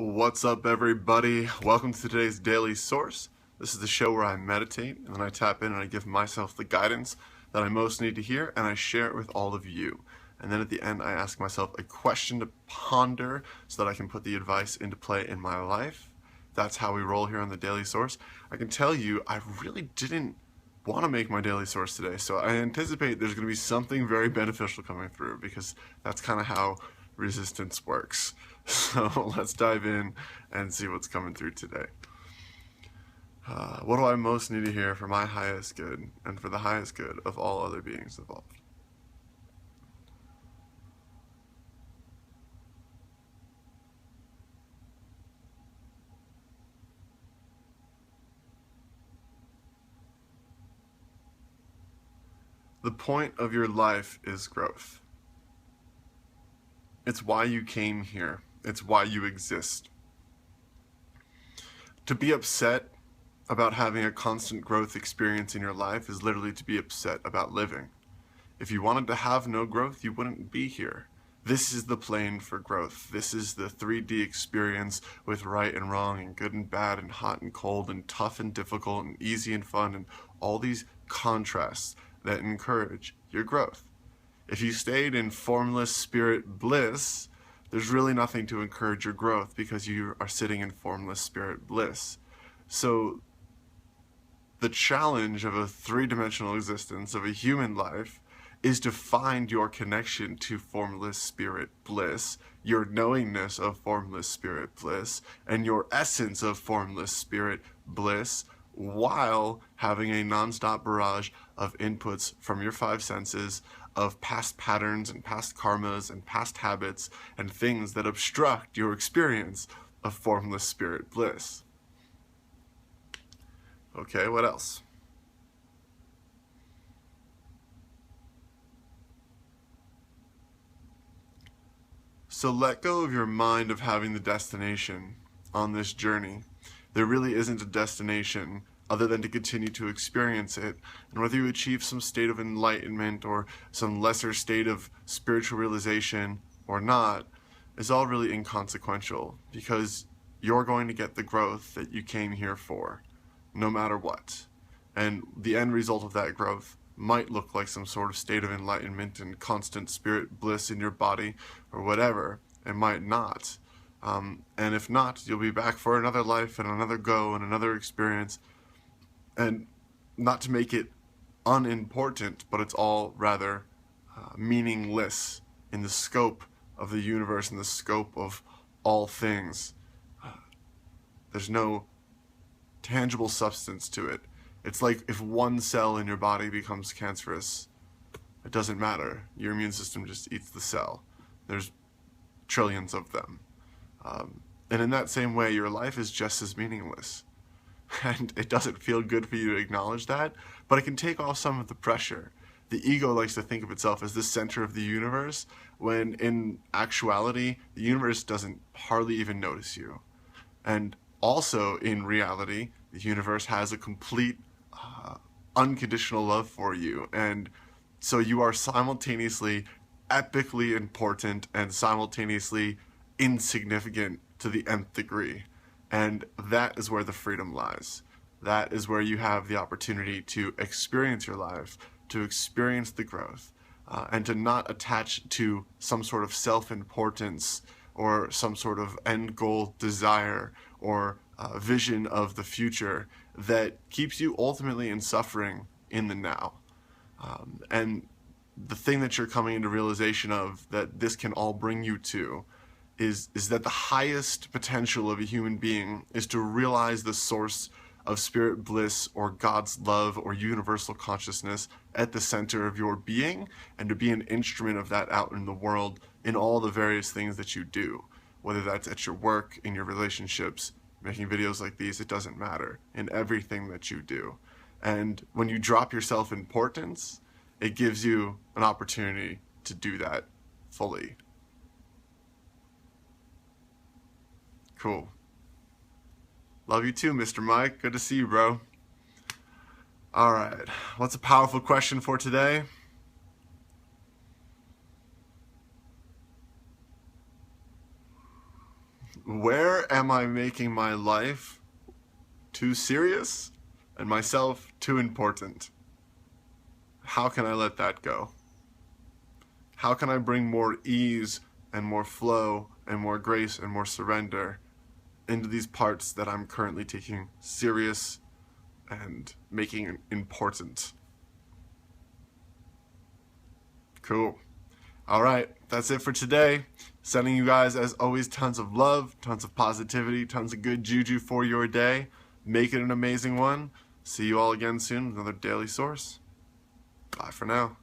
What's up, everybody? Welcome to today's Daily Source. This is the show where I meditate and then I tap in and I give myself the guidance that I most need to hear and I share it with all of you. And then at the end, I ask myself a question to ponder so that I can put the advice into play in my life. That's how we roll here on the Daily Source. I can tell you, I really didn't want to make my Daily Source today, so I anticipate there's going to be something very beneficial coming through because that's kind of how resistance works. So let's dive in and see what's coming through today. What do I most need to hear for my highest good and for the highest good of all other beings involved? The point of your life is growth. It's why you came here. It's why you exist. To be upset about having a constant growth experience in your life is literally to be upset about living. If you wanted to have no growth, you wouldn't be here. This is the plane for growth. This is the 3D experience with right and wrong and good and bad and hot and cold and tough and difficult and easy and fun and all these contrasts that encourage your growth. If you stayed in formless spirit bliss, there's really nothing to encourage your growth because you are sitting in formless spirit bliss. So the challenge of a three-dimensional existence, of a human life, is to find your connection to formless spirit bliss, your knowingness of formless spirit bliss, and your essence of formless spirit bliss, while having a non-stop barrage of inputs from your five senses, of past patterns and past karmas and past habits and things that obstruct your experience of formless spirit bliss. Okay, what else? So let go of your mind of having the destination on this journey. There really isn't a destination other than to continue to experience it. And whether you achieve some state of enlightenment or some lesser state of spiritual realization or not is all really inconsequential, because you're going to get the growth that you came here for, no matter what. And the end result of that growth might look like some sort of state of enlightenment and constant spirit bliss in your body or whatever. It might not. And if not, you'll be back for another life and another go and another experience. And not to make it unimportant, but it's all rather meaningless in the scope of the universe, in the scope of all things. There's no tangible substance to it. It's like if one cell in your body becomes cancerous, it doesn't matter. Your immune system just eats the cell. There's trillions of them. And in that same way, your life is just as meaningless. And it doesn't feel good for you to acknowledge that, but it can take off some of the pressure. The ego likes to think of itself as the center of the universe, when in actuality, the universe doesn't hardly even notice you. And also, in reality, the universe has a complete unconditional love for you. And so you are simultaneously epically important and simultaneously insignificant to the nth degree. And that is where the freedom lies. That is where you have the opportunity to experience your life, to experience the growth, and to not attach to some sort of self-importance or some sort of end goal desire or vision of the future that keeps you ultimately in suffering in the now. And the thing that you're coming into realization of that this can all bring you to is that the highest potential of a human being is to realize the source of spirit bliss or God's love or universal consciousness at the center of your being, and to be an instrument of that out in the world in all the various things that you do, whether that's at your work, in your relationships, making videos like these, it doesn't matter, in everything that you do. And when you drop your self-importance, it gives you an opportunity to do that fully. Cool. Love you too, Mr. Mike. Good to see you, bro. All right. What's a powerful question for today? Where am I making my life too serious and myself too important? How can I let that go? How can I bring more ease and more flow and more grace and more surrender into these parts that I'm currently taking serious and making important? Cool. All right, that's it for today. Sending you guys, as always, tons of love, tons of positivity, tons of good juju for your day. Make it an amazing one. See you all again soon with another Daily Source. Bye for now.